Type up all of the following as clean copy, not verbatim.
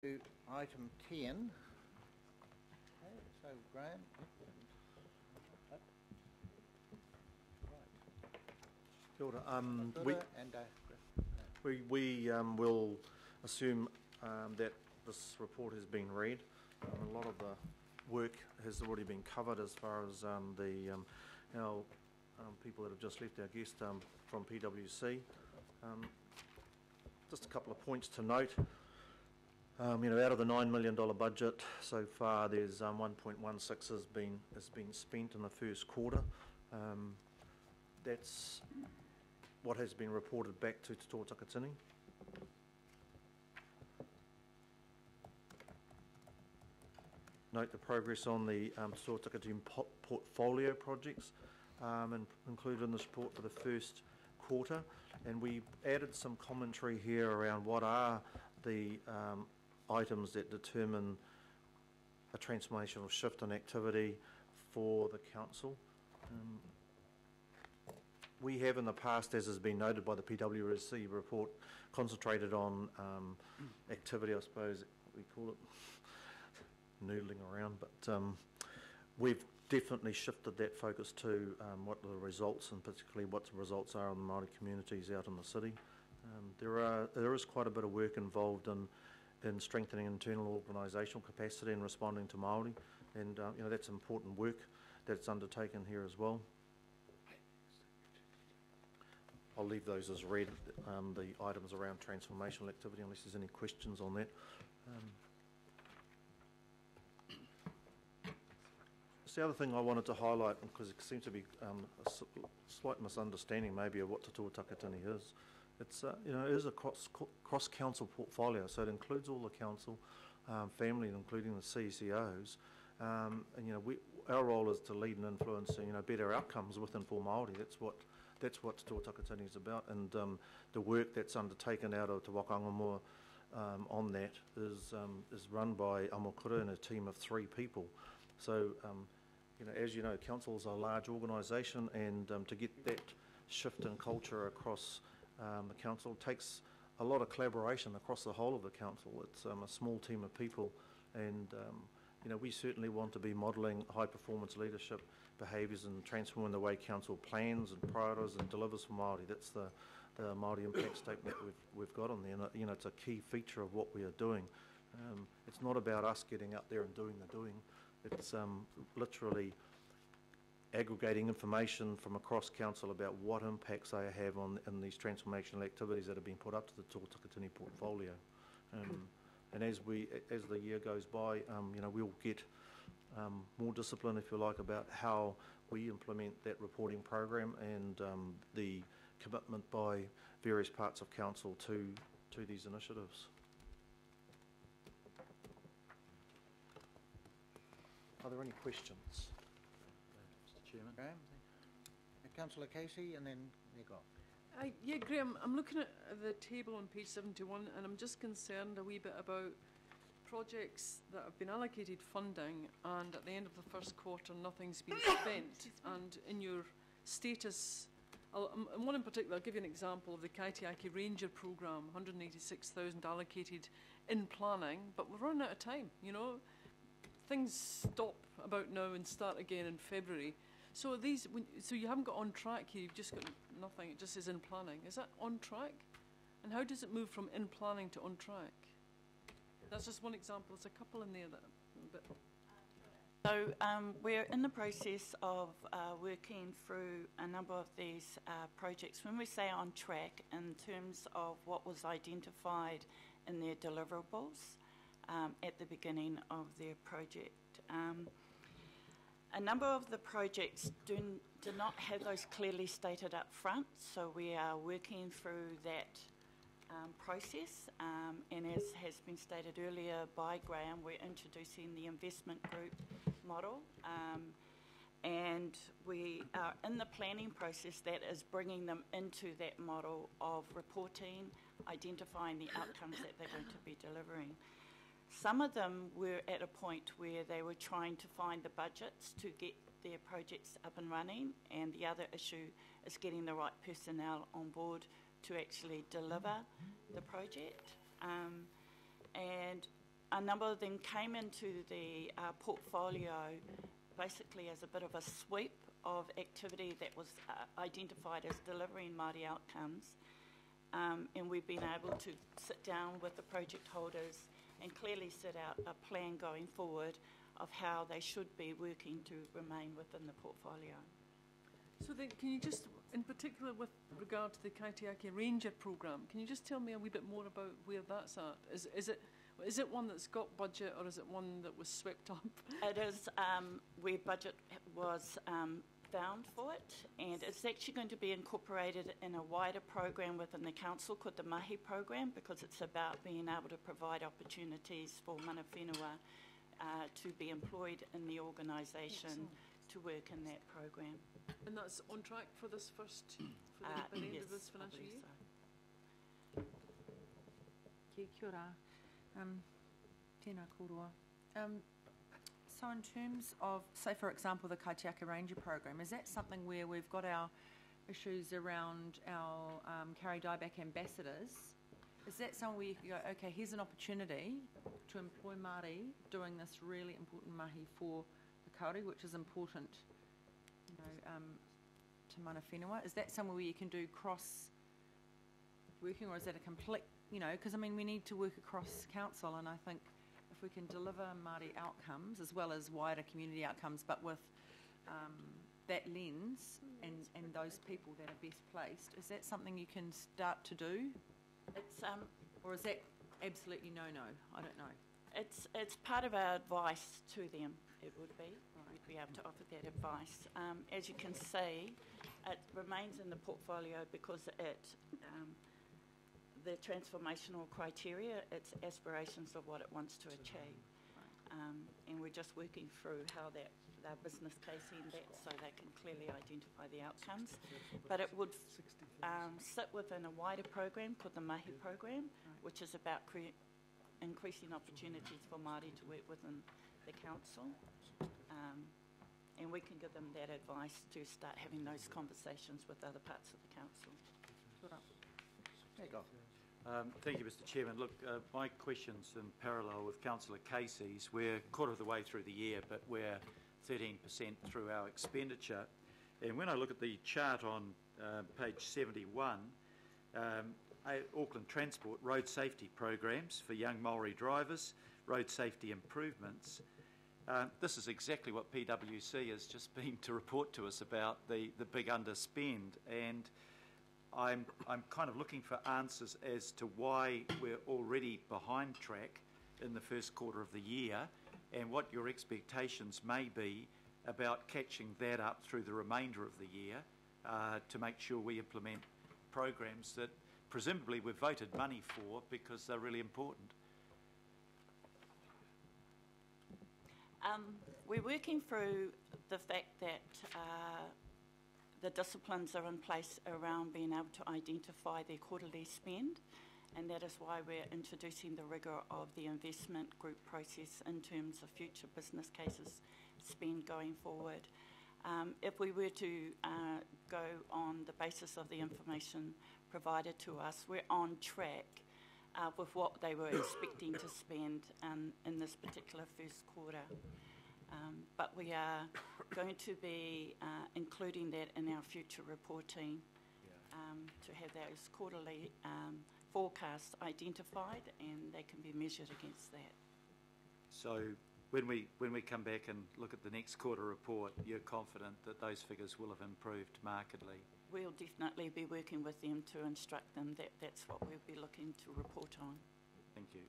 To item 10. Okay, so Graham. Kia ora. We will assume that this report has been read. A lot of the work has already been covered as far as our people that have just left, our guest from PwC. Just a couple of points to note. Out of the $9 million budget so far, there's 1.16 has been spent in the first quarter. That's what has been reported back to Te Toa Takatini. Note the progress on the Te Toa Takatini portfolio projects included in this report for the first quarter, and we added some commentary here around what are the items that determine a transformational shift in activity for the council. We have in the past, as has been noted by the PwC report, concentrated on activity, I suppose we call it, noodling around, but we've definitely shifted that focus to what are the results, and particularly what the results are in the Māori communities out in the city. There is quite a bit of work involved in strengthening internal organisational capacity and responding to Māori, and that's important work that's undertaken here as well. I'll leave those as read, the items around transformational activity, unless there's any questions on that. The other thing I wanted to highlight, because it seems to be a slight misunderstanding maybe of what Te Toa Takatini is. It's it is a cross council portfolio, so it includes all the council family, including the CCOs. And our role is to lead and influence better outcomes within for Māori. That's what Te Toa Takatini is about, and the work that's undertaken out of Te Wakangamua on that is run by Amokura and a team of 3 people. So as you know, council is a large organisation, and to get that shift in culture across the council takes a lot of collaboration across the whole of the council. It's a small team of people, and we certainly want to be modelling high performance leadership behaviours and transforming the way council plans and prioritises and delivers for Māori. That's the Māori impact statement that we've got on there, and it's a key feature of what we are doing. It's not about us getting up there and doing the doing. It's literally aggregating information from across council about what impacts they have in these transformational activities that have been put up to the Te Toa Takatini portfolio. And as the year goes by, we'll get more discipline, if you like, about how we implement that reporting program and the commitment by various parts of council to these initiatives. Are there any questions? Mr. Chairman. Graham. Councillor Casey, and then Nico. Yeah, Graham, I'm looking at the table on page 71, and I'm just concerned a wee bit about projects that have been allocated funding, and at the end of the first quarter nothing's been spent. And in your status, and one in particular, I'll give you an example of the Kaitiaki Ranger programme, 186,000 allocated in planning, but we're running out of time, Things stop about now and start again in February. So you haven't got on track here, you've just got nothing, it just says in planning. Is that on track? And how does it move from in planning to on track? That's just one example, there's a couple in there that are a bit... So we're in the process of working through a number of these projects. When we say on track, in terms of what was identified in their deliverables, at the beginning of their project. A number of the projects do not have those clearly stated up front, so we are working through that process, and as has been stated earlier by Graham, we're introducing the investment group model, and we are in the planning process that is bringing them into that model of reporting, identifying the outcomes that they're going to be delivering. Some of them were at a point where they were trying to find the budgets to get their projects up and running, and the other issue is getting the right personnel on board to actually deliver the project. And a number of them came into the portfolio basically as a bit of a sweep of activity that was identified as delivering Māori outcomes. And we've been able to sit down with the project holders and clearly set out a plan going forward of how they should be working to remain within the portfolio. So then, can you just, in particular with regard to the Kaitiaki Ranger programme, can you just tell me a wee bit more about where that's at? Is it one that's got budget, or is it one that was swept up? It is where budget was found for it, and it's actually going to be incorporated in a wider program within the council called the Mahi program, because it's about being able to provide opportunities for mana whenua to be employed in the organisation to work in that program. And that's on track for this first, by the end yes, of this financial year? So. Kia ora. Tēnā kōrua. So in terms of, say for example, the Kaitiaki Ranger program, is that something where we've got our issues around our Carry Dieback ambassadors? Is that somewhere where you can go, okay, here's an opportunity to employ Māori doing this really important mahi for the Kāori, which is important, you know, to mana whenua? Is that somewhere where you can do cross-working, or is that a complete, you know, because I mean we need to work across council, and I think if we can deliver Māori outcomes as well as wider community outcomes, but with that lens and those people that are best placed, is that something you can start to do? It's or is that absolutely no? I don't know. It's part of our advice to them. It would be. We'd be able to offer that advice. As you can see, it remains in the portfolio because the transformational criteria, its aspirations of what it wants to achieve. And we're just working through how their business casing that so they can clearly identify the outcomes. But it would sit within a wider program called the Mahi program, which is about increasing opportunities for Māori to work within the council. And we can give them that advice to start having those conversations with other parts of the council. There you go. Thank you, Mr. Chairman. Look, my question's in parallel with Councillor Casey's. We're quarter of the way through the year, but we're 13% through our expenditure. And when I look at the chart on page 71, Auckland Transport road safety programs for young Māori drivers, road safety improvements. This is exactly what PwC has just been to report to us about, the big underspend. And I'm kind of looking for answers as to why we're already behind track in the first quarter of the year, and what your expectations may be about catching that up through the remainder of the year to make sure we implement programs that presumably we've voted money for because they're really important. We're working through the fact that the disciplines are in place around being able to identify their quarterly spend, and that is why we're introducing the rigour of the investment group process in terms of future business cases spend going forward. If we were to go on the basis of the information provided to us, we're on track with what they were expecting to spend in this particular first quarter. But we are going to be including that in our future reporting to have those quarterly forecasts identified, and they can be measured against that. So when we come back and look at the next quarter report, you're confident that those figures will have improved markedly? We'll definitely be working with them to instruct them that that's what we'll be looking to report on. Thank you.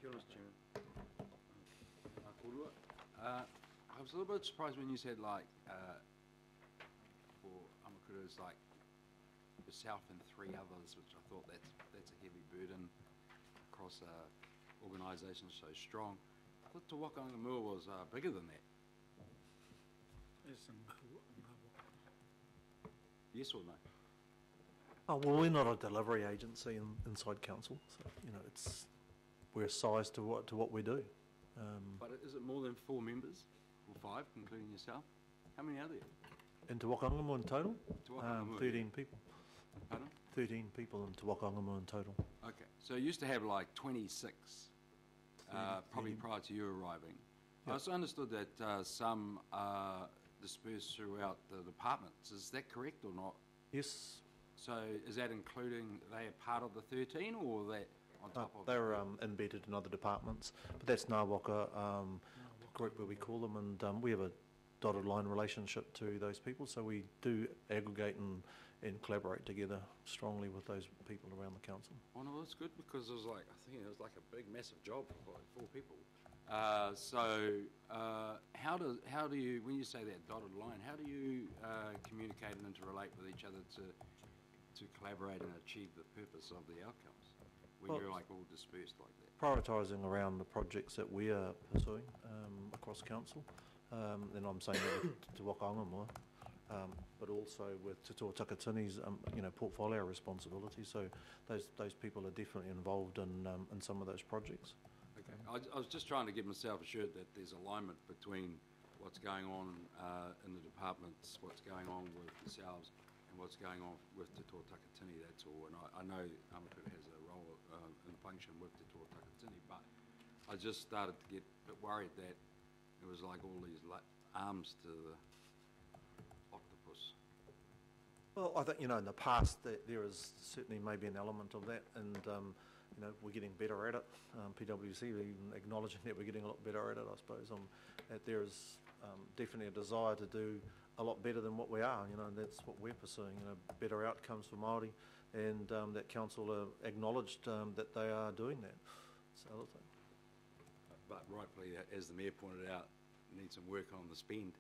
Kia ora, Mr. Chairman. I was a little bit surprised when you said, like, for Amakuru's, like, yourself and 3 others, which I thought that's a heavy burden across organisations so strong. I thought Te Wakangamua was bigger than that. Yes or no? Oh, well, we're not a delivery agency inside council, so you know we're sized to what we do. But is it more than 4 members, or 5, including yourself? How many are there? In Te Wakangamua in total, Te Wakangamua, 13 people. Pardon? 13 people in Te Waka Angamu in total. Okay, so you used to have like 26, probably 30. prior to you arriving. I Yep. also understood that some are dispersed throughout the departments. Is that correct or not? Yes, So is that including, they are part of the 13 or that on top of? they're embedded in other departments, but that's Ngāwaka group where we call them, and we have a dotted line relationship to those people, so we do aggregate and collaborate together strongly with those people around the council. Oh no, that's good because it was like, I think it was like a big massive job for like 4 people. How do you, when you say that dotted line, how do you communicate and interrelate with each other to collaborate and achieve the purpose of the outcomes when Well, you're like all dispersed like that? Prioritising around the projects that we are pursuing across council, and I'm saying that with Te Waka Angamu, but also with Te Toa Takatini's portfolio responsibility. So those people are definitely involved in some of those projects. Okay, I was just trying to give myself assured that there's alignment between what's going on in the departments, what's going on with yourselves, and what's going on with Te Toa Takatini, that's all. And I know Amapu has a role and function with Te Toa Takatini, but I just started to get a bit worried that it was like all these arms to the octopus. Well, I think, in the past there is certainly maybe an element of that, and we're getting better at it. PwC even acknowledging that we're getting a lot better at it, I suppose. That there is definitely a desire to do a lot better than what we are, and that's what we're pursuing, better outcomes for Māori, and that council acknowledged that they are doing that. That's the other thing. But rightfully, as the Mayor pointed out, needs some work on the spend,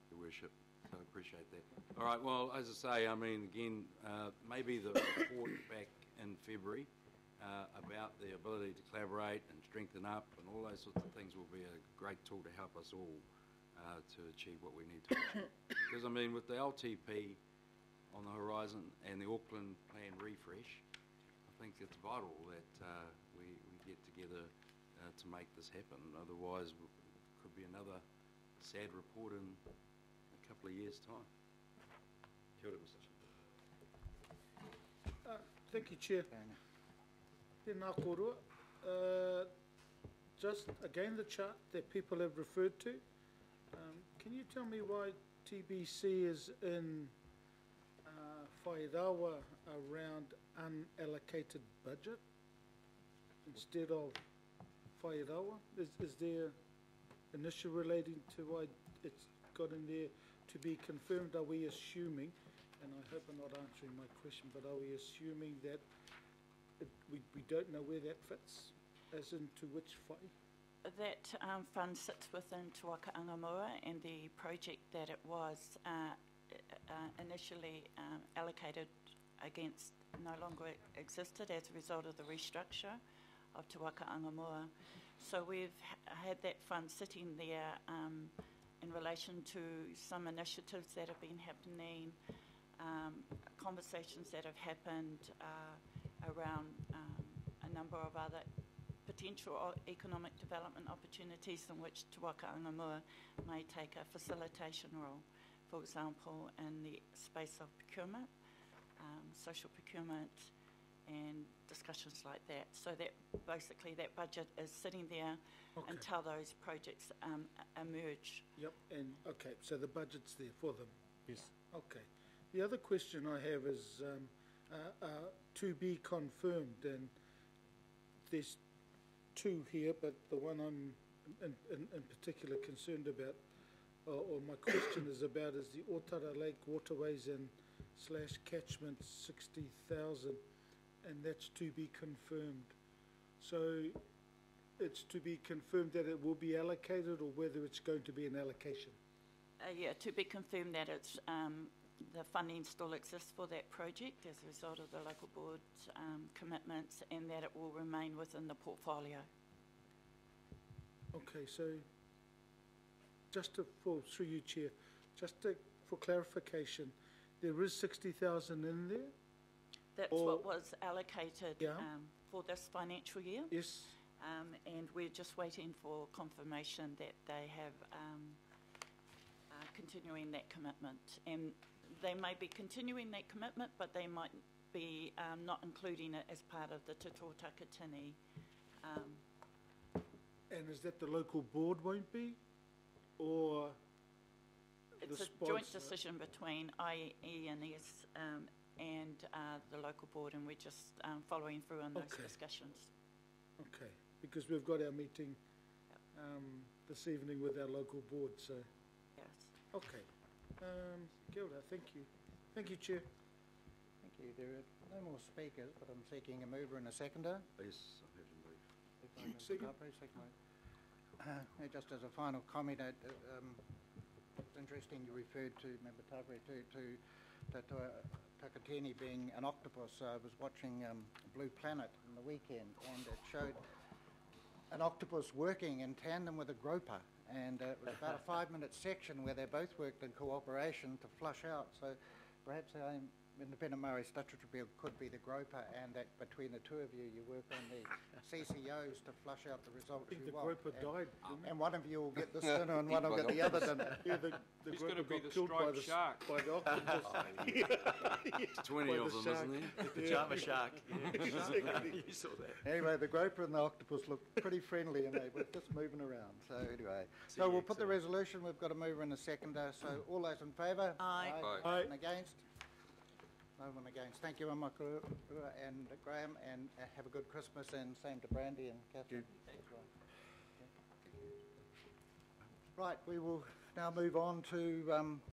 Your Worship. So I appreciate that. All right, well, as I say, I mean, again, maybe the report back in February about the ability to collaborate and strengthen up and all those sorts of things will be a great tool to help us all to achieve what we need to achieve. Because, I mean, with the LTP on the horizon and the Auckland Plan refresh, I think it's vital that we get together to make this happen. Otherwise, it could be another sad report in a couple of years' time. Kia ora, Mr. Chair. Thank you, Chair. Tēnā kōrua. Just again the chart that people have referred to. Can you tell me why TBC is in whairawa around unallocated budget instead of whairawa? Is there an issue relating to why it's got in there to be confirmed? Are we assuming, and I hope I'm not answering my question, but are we assuming that we don't know where that fits, as into which whai? That fund sits within Te Waka Angamua, and the project that it was initially allocated against no longer existed as a result of the restructure of Te Waka Angamua. So we've had that fund sitting there in relation to some initiatives that have been happening, conversations that have happened around a number of other potential economic development opportunities in which Te Waka Angamua may take a facilitation role, for example, in the space of procurement, social procurement, and discussions like that. So that basically that budget is sitting there until those projects emerge. Yep, and okay, so the budget's there for them. Yes. Okay. The other question I have is to be confirmed, and there's two here, but the one I'm in particular concerned about, or my question is about, is the Otara Lake Waterways and / catchment 60,000, and that's to be confirmed. So it's to be confirmed that it will be allocated, or whether it's going to be an allocation? Yeah, to be confirmed that it's the funding still exists for that project as a result of the local board's commitments, and that it will remain within the portfolio. Okay, so just through you, Chair, for clarification, there is 60,000 in there? That's what was allocated for this financial year. Yes. And we're just waiting for confirmation that they have continuing that commitment. And they may be continuing that commitment, but they might be not including it as part of the Te Tō Takatini. And is that the local board won't be, or the It's a sponsor? joint decision between IE&S and the local board, and we're just following through on those Okay. discussions. Okay, because we've got our meeting this evening with our local board, so, Yes. okay. Kia ora, thank you. Thank you, Chair. Thank you. There are no more speakers, but I'm seeking a mover and a seconder. Yes, I heard you move. If I can Second. start, please, second. Just as a final comment, it's interesting you referred to, Member Tavere, to Takatini being an octopus. I was watching Blue Planet on the weekend, and it showed an octopus working in tandem with a groper, and it was about a 5-minute section where they both worked in cooperation to flush out. So perhaps independent Maori statutory bill could be the groper, and that between the two of you, you work on the CCOs to flush out the I results think you the want. groper died, didn't he? And one of you will get this dinner and one will get the other dinner. Yeah, the He's groper gonna be got the killed by striped the shark. by the octopus. 20 By of the them, shark. isn't there? The pajama shark. You saw that. Anyway, the groper and the octopus look pretty friendly, and they were just moving around. So anyway, See, so we'll put the excellent. resolution. We've got a mover and a seconder. So all those in favour? Aye. Aye. And against? No one against. Thank you, Makarua and Graham, and have a good Christmas, and same to Brandy and Catherine. as well. Okay. Right, we will now move on to